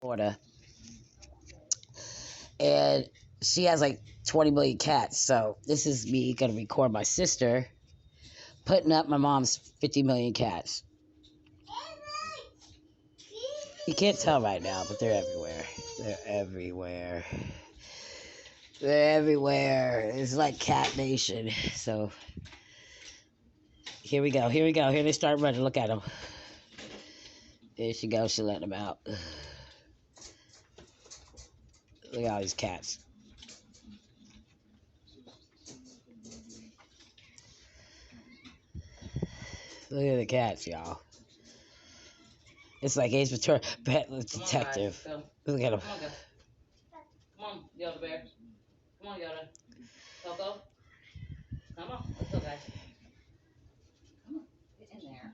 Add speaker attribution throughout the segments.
Speaker 1: Florida. And she has like 20 million cats. So this is me going to record my sister putting up my mom's 50 million cats. You can't tell right now, but they're everywhere. They're everywhere. They're everywhere. It's like Cat Nation. So here we go. Here we go. Here they start running. Look at them. There she goes. She letting them out. Look at all these cats. Look at the cats, y'all. It's like Ace Ventura, Pet Detective.
Speaker 2: On,
Speaker 1: Look at him.
Speaker 2: Come on, go. Come on, Yoda Bear. Come on, Yoda. Coco. Come on. Let's go, guys. Come on. Get in there.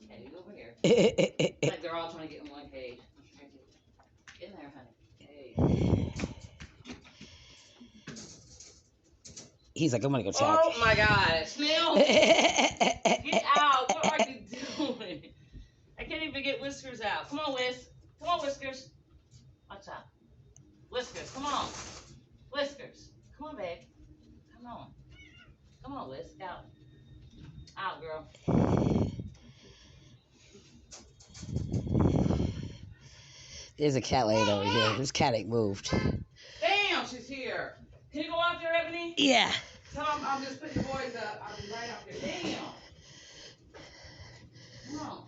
Speaker 2: Okay, you over here. Like they're all trying to get in one cage. Get in there, honey. Hey.
Speaker 1: He's like, I'm gonna go check.
Speaker 2: Oh my God, Snail! Get out! What are you doing? I can't even get Whiskers out. Come on, Whis. Come on, Whiskers. Watch out. Whiskers, come on. Whiskers. Come on, babe. Come on. Come on, Whisk. Out. Out, girl.
Speaker 1: There's a cat laying over here. This cat ain't moved.
Speaker 2: Damn, she's here. Can you go out there, Ebony?
Speaker 1: Yeah.
Speaker 2: Tell them I'm just putting the boys up. I'll be right out there. Damn. Come on.